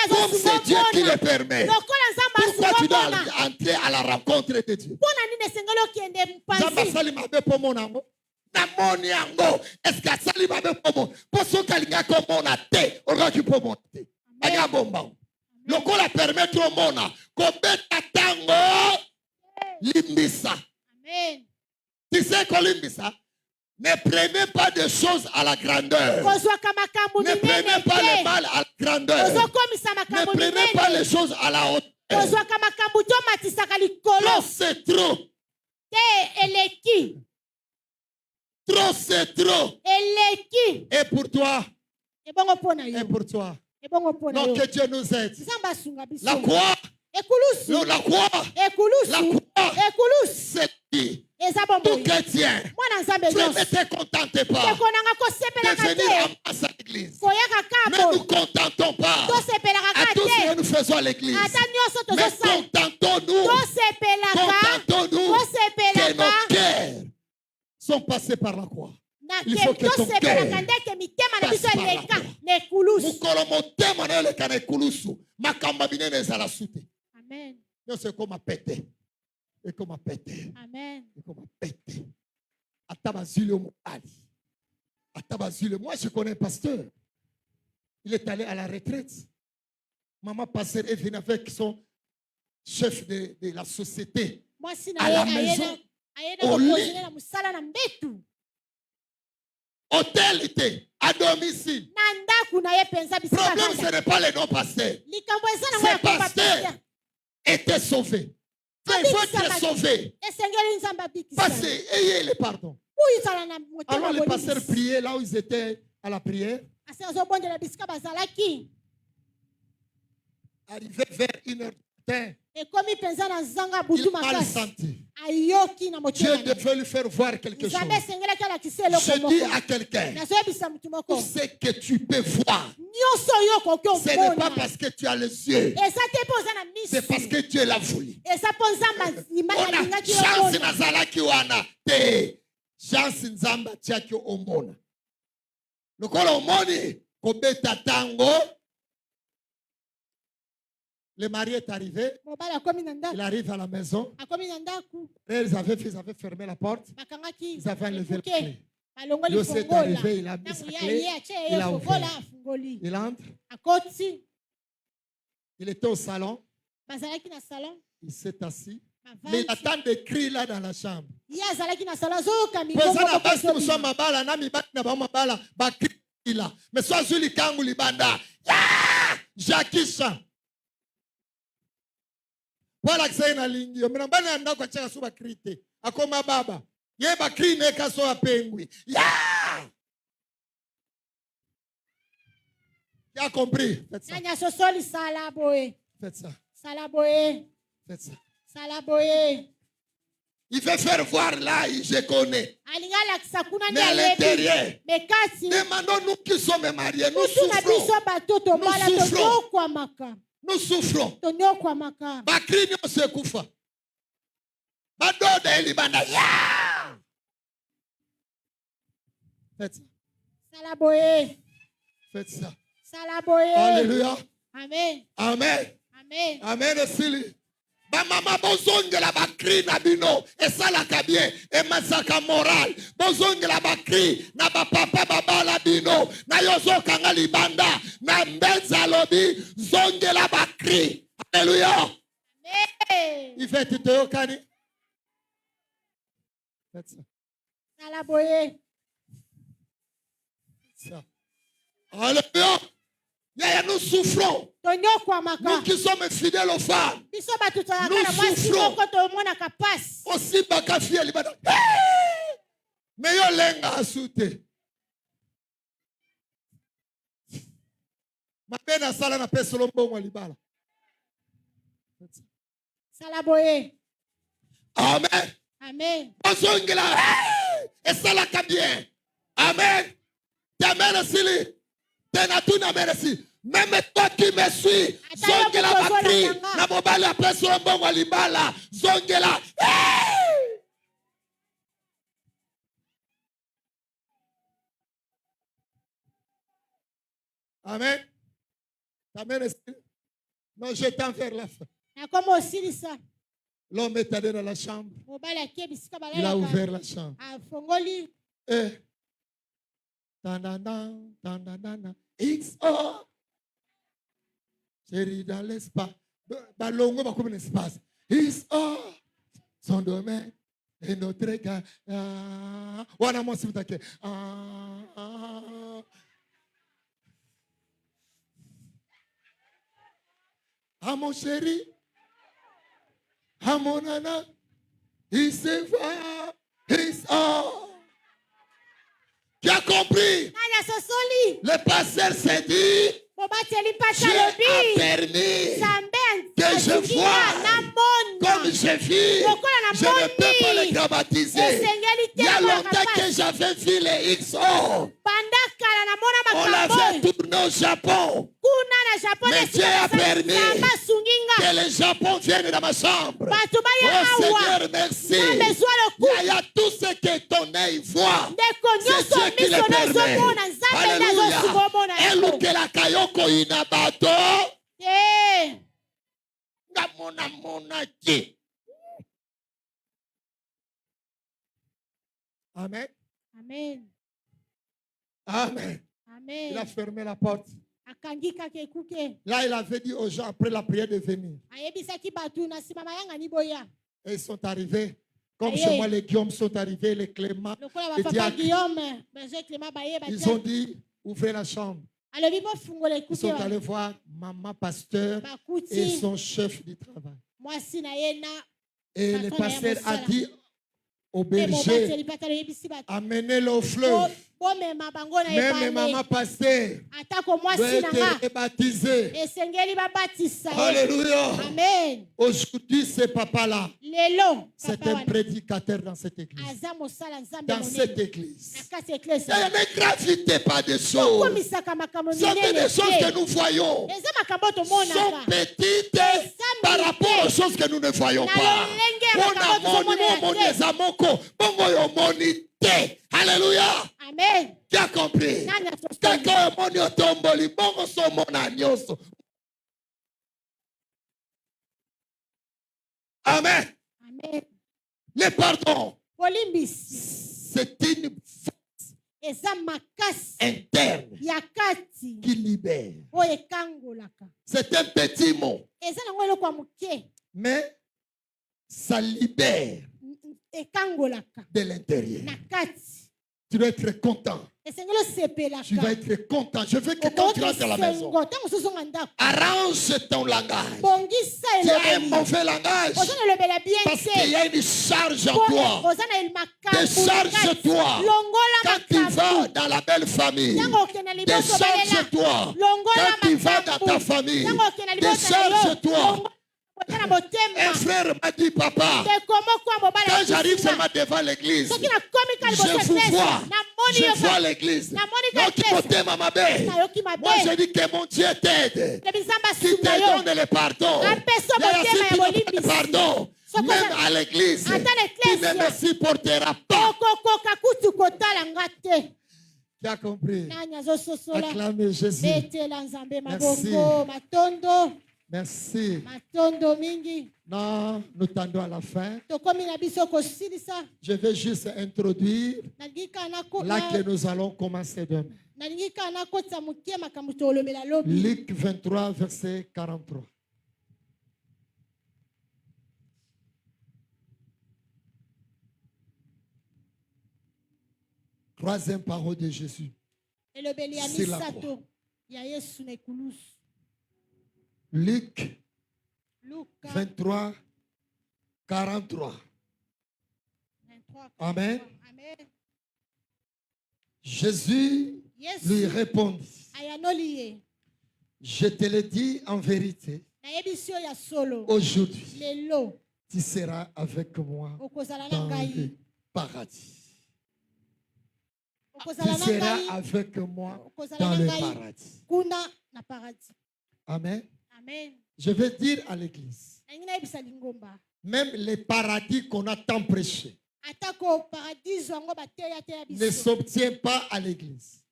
Comme c'est Dieu qui le permet, pourquoi tu dois entrer à la rencontre de Dieu? Est-ce que ça lui va bien pour moi? Pour ce qu'il y a comme on a té, on va pour monter. Le coup la permettre au monde, qu'on peut attendre limbisa. Tu sais qu'on limbisa? Ne prenez pas de choses à la grandeur. Ne prenez pas le mal à la grandeur. Ne prenez pas les choses à la hauteur. Trop c'est trop. Trop c'est trop. Et pour toi. Et pour toi. Donc que Dieu nous aide. La croix La croix. C'est qui? Tout chrétien. Tu ne te contentes pas de venir en masse à l'église. Mais nous ne contentons pas à tout ce que nous faisons à l'église. Mais contentons-nous que nos cœurs sont passés par la croix. Il faut que ton cœur passe par la croix. Amen. C'est comme à péter. Et comme à péter. Amen. Et comme à péter. À Tabazile Ali. À Tabazile. Moi, je connais un pasteur. Il est allé à la retraite. Maman pasteur est venue avec son chef de la société. À la maison. Au lit. Hôtel était à domicile. Le problème, ce n'est pas le non-pasteur. Ce pasteur était sauvé. Il faut être sauvé. Parce ayez le pardon. Alors les pasteurs priaient là où ils étaient à la prière. Arrivé vers 1h du matin, il a mal senti. Dieu devait lui faire voir quelque chose. Je dis à quelqu'un, tout ce que tu peux voir, ce n'est pas parce que tu as les yeux, c'est parce que Dieu l'a voulu. On a chance nazalaki wana te chance nzamba tiaki omona. Lokola omoni kobeta tango. Le mari est arrivé. Il arrive à la maison. Ils avaient fermé la porte. Ils avaient enlevé la clé. Lui aussi est arrivé. Il a mis sa clé. Il a ouvert. Il entre. Il était au salon. Il s'est assis. Mais il attend des cris là dans la chambre. Mais soit sur les kangu libanda. Jackie Chan. Wala kusena lingi yo mina bana anda kwa chaka suba krite akoma baba ye ba krine ka so apengwi ya compris nanya sosoli sala boye faites ça faites ça il veut faire voir là je connais mais à l'intérieur demandons-nous qui sommes mariés nous souffrons. Bakri se kufa. Badoda elibanda. Faites ça. Salaboye. Faites ça. Salaboye. Alléluia. Amen. Amen. Amen. Amen. Sili. Ba mama bozongela bakri na bino esalaka bien e masaka moral bozongela bakri na ba papa babala bino na yozo kanga libanda na mbenza lobi zongela bakri. Alléluia. Amen. Il fait tout au cani. Faites ça. Salaboye. Ça. Alléluia. Nous souffrons. Nous qui sommes fidèles aux femmes. Nous souffrons. Aussi bakafi elibada. Mais yo lenga asute. Mabena sala na pesa lombo mwa libala. Salaboye. Amen. Amen. Ozongela. Et ça la bien. Amen. T'amènes sili. Tenatuna merci. Même toi qui me suis, zongela bakri, na mobali après son bon walibala, zongela. Amen. Amen. Non, je t'en faire la fin. L'homme est allé dans la chambre. Il a ouvert la chambre. Et XO. Chérie dans l'espace. Balongo va comme l'espace. XO. Son domaine est notre cas. Wana mo simutake. Ah mon chéri. Ah mon nana. Il se va. XO. Tu as compris? Le pasteur s'est dit, Dieu a permis que je vois, comme je vis, je ne peux pas les dramatiser. Il y a longtemps que j'avais vu les XO. On l'avait tourné au Japon. Mais Dieu a permis que le Japon vienne dans ma chambre. Oh Seigneur, merci. Il y a tout ce que ton œil voit. C'est Dieu qui le permet. Alléluia. Elukela kayoko inabato. Amen. Amen. Amen. Amen. Il a fermé la porte. Là, il avait dit aux gens après la prière de venir. Et ils sont arrivés. Comme chez moi, les Guillaume sont arrivés, les Clément, les diacres. Ils ont dit, ouvrez la chambre. Ils sont allés voir maman pasteur et son chef du travail. Et le pasteur a dit au berger, amenez-le au fleuve. Même maman pasteur doit être baptisé. Alléluia. Amen. Aujourd'hui, ce papa-là, c'est un prédicateur dans cette église. Dans cette église. Ne gravitez pas des choses. C'est des choses que nous voyons sont petites par rapport aux choses que nous ne voyons pas. Alléluia. Amen. Tu as compris? Amen. Amen. Le pardon, c'est une force interne qui libère. C'est un petit mot, mais ça libère de l'intérieur. Tu dois être content. Tu vas être content. Je veux que quand tu rentres à la maison, arrange ton langage. Tu as un mauvais langage parce qu'il y a une charge en toi. Décharge-toi quand tu vas dans la belle famille. Décharge-toi quand tu vas dans ta famille. Décharge-toi. Un frère m'a dit, papa, quand j'arrive seulement devant l'église, je vois l'église. Donc, moi, je dis que mon Dieu t'aide. Qui te donne le pardon. Le pardon. Même à l'église, tu ne me supporteras pas. Tu as compris? Acclamez Jésus. Merci. Merci. Non, nous tendons à la fin. Je vais juste introduire là que nous allons commencer demain. Luc 23, verset 43. Troisième parole de Jésus. Sur la croix. Luc 23, 43. Amen. Jésus lui répondit, je te le dis en vérité, aujourd'hui, tu seras avec moi dans le paradis. Tu seras avec moi dans le paradis. Amen. Amen. Je veux dire à l'église, même les paradis qu'on a tant prêché ne s'obtient pas à l'église.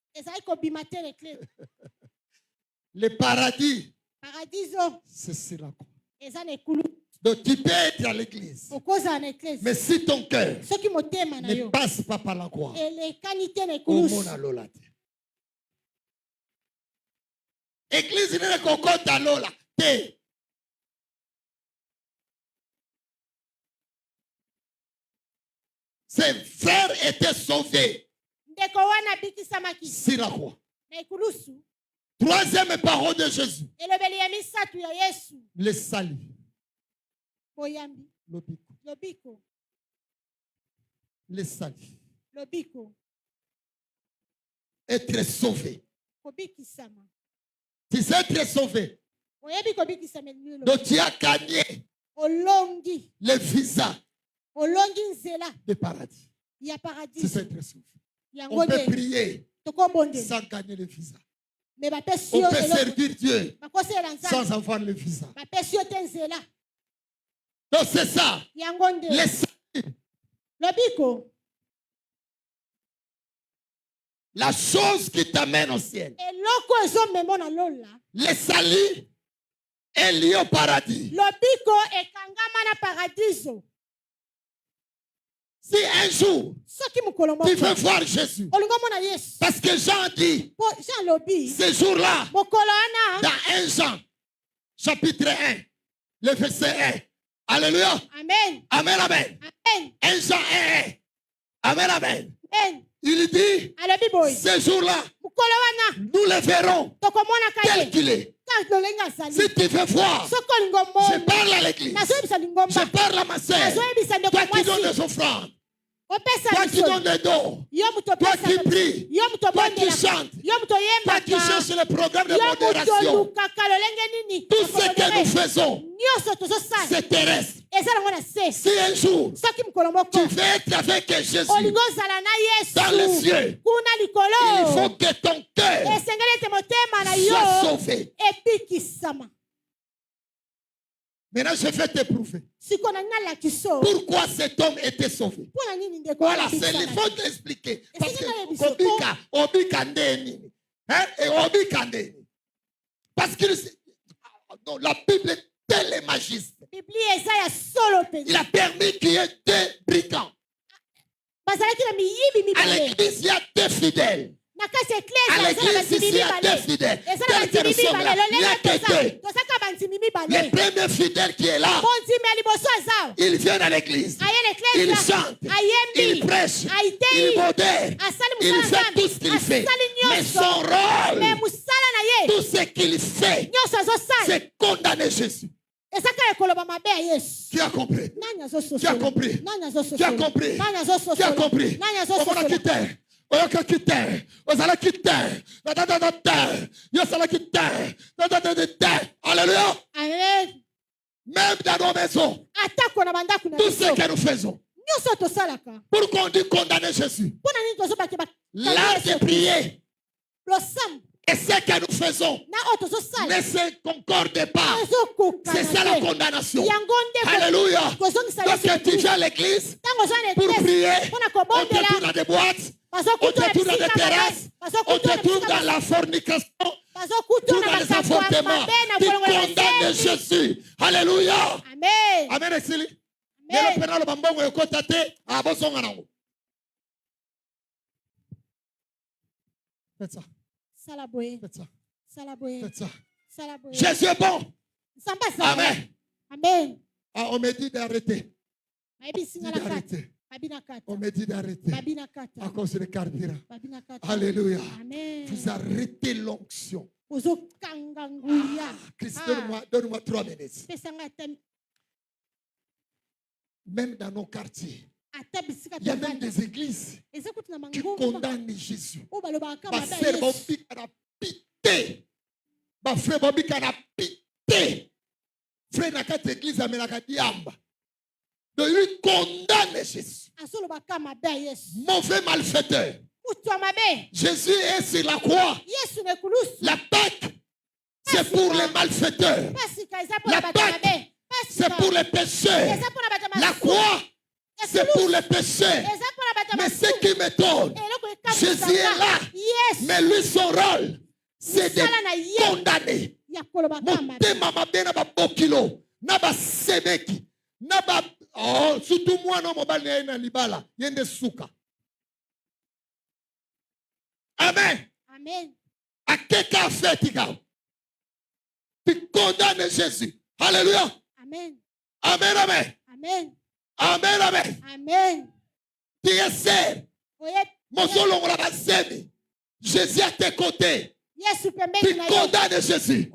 Le paradis, c'est sur la croix. Donc tu peux être à l'église, mais si ton cœur ne passe pas par la croix, église n'est pas lola. Ses frères étaient sauvés sur la croix. Troisième parole de Jésus. Le salut. Le salut. Être sauvé. Tu sais être sauvé. Donc tu as gagné le visa de paradis. C'est ça très souvent. On peut prier sans gagner le visa. On peut servir Dieu sans avoir le visa. Donc c'est ça. Les saluts. La chose qui t'amène au ciel. Les saluts est lié au paradis. Si un jour tu veux voir Jésus, parce que Jean dit, ce jour-là, dans 1 Jean, chapitre 1, le verset 1. Alléluia. Amen. Amen, amen. Amen. 1 Jean 1, 1. Amen, amen. Amen. Il dit, ce jour-là, nous le verrons tel qu'il est. Si tu veux voir, je parle à l'église, je parle à ma soeur, toi qui donnes des offrandes, toi qui donnes des dons, toi qui pries, toi qui chantes, toi qui cherches le programme de modération, tout ce que nous faisons, c'est terrestre. Si un jour tu veux être avec Jésus dans les cieux, il faut que ton cœur soit sauvé. Maintenant, je vais t'éprouver. Pourquoi cet homme était sauvé? Voilà, il faut t'expliquer. Parce que parce que la Bible est télémagiste. Il a permis qu'il y ait 2 brigands. À l'église, il y a 2 fidèles. À l'église, ici, il y a 2 fidèles. Tel que nous sommes là, il n'y a que 2. Le premier fidèle qui est là, il vient à l'église. Il chante. Il prêche. Il modère. Il fait tout ce qu'il fait. Mais son rôle, tout ce qu'il fait, c'est condamner Jésus. Tu as compris? Tu as compris? Tu as compris? Tu as compris? On va quitter. Alléluia. Même dans nos maisons, tout ce que nous faisons, pourquoi on dit condamner Jésus? L'art de prier et ce que nous faisons ne se concorde pas. C'est ça la condamnation. Alléluia. Donc tu viens à l'église pour prier, on te trouve dans des boîtes, on te trouve dans des terrasses, on te trouve dans la fornication, tout dans les avortements. Tu condamnes Jésus. Alléluia. Amen. Amen. Faites ça. Faites ça. Jésus est bon. Amen. Amen. Ah, on me dit d'arrêter. On me dit d'arrêter à cause du carburant. Alléluia. Vous arrêtez l'onction. Christ, donne-moi 3 minutes. Même dans nos quartiers, il y a même des églises qui condamnent Jésus. Ma frère Bobby a pité. Ma frère Bobby a pité. Frère n'a qu'à l'église à Menakadiamba. De lui condamner Jésus. Mauvais malfaiteur. Jésus est sur la croix. La Pâque, c'est pour les malfaiteurs. La Pâque, c'est pour les pécheurs. La croix, c'est pour les pécheurs. Mais ce qui m'étonne, Jésus est là. Mais lui, son rôle, c'est de condamner. Motema mabena ba bokilo, naba semeki, naba surtout moi non mobile na libala, yende suka. Amen. Amen. À quelqu'un fait tu condamnes Jésus. Alléluia. Amen. Amen, amen. Amen. Amen, amen. Amen. Tu es seul. Jésus à tes côtés. Tu condamnes Jésus.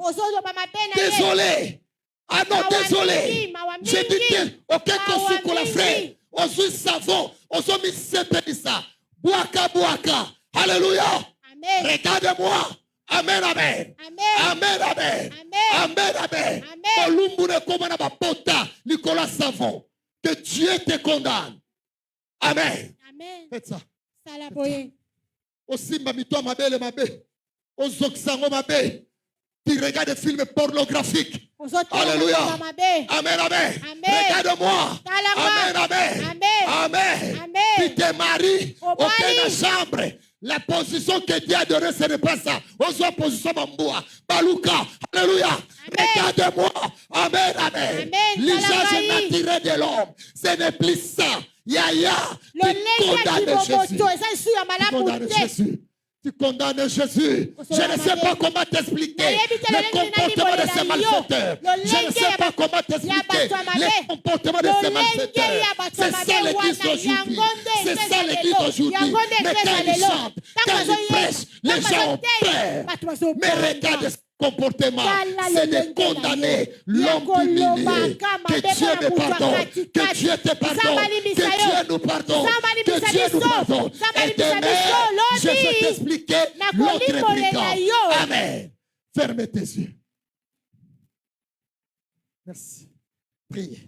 Désolé. Ah non, désolé. Je dis aucun consomme la frère. On se savon. On se met ça. Boaka, boaka. Alléluia. Amen. Regarde-moi. Amen, amen. Amen, amen. Amen, amen. Savon. Que Dieu te condamne. Amen. Amen. Faites ça. Salaboye. Aussi, mamito, ma belle, ma belle. Ozoxango, ma belle. Tu regardes des films pornographiques. Alléluia. Amen, amen. Regarde-moi. Amen, amen. Amen. Tu te maries aucune chambre. La position que Dieu a donnée, ce n'est pas ça. Ozo position mamboua. Baluka. Alléluia. Regarde-moi. Amen, amen. L'usage naturel de l'homme, ce n'est plus ça. Yaya. Tu condamnes Jésus. Tu condamnes Jésus. Je ne sais pas comment t'expliquer le comportement de ces malfaiteurs. Je ne sais pas comment t'expliquer le comportement de ces malfaiteurs. C'est ça l'église d'aujourd'hui. C'est ça l'église d'aujourd'hui. Mais quand ils chantent, quand ils prêchent, les gens ont peur. Mais regarde ce comportement, c'est de condamner l'homme humilié. Que Dieu me pardonne. Que Dieu te pardonne. Que Dieu nous pardonne. Que Dieu nous pardonne. Et demain, je vais t'expliquer l'autre brigand. Amen. Fermez tes yeux. Merci. Priez.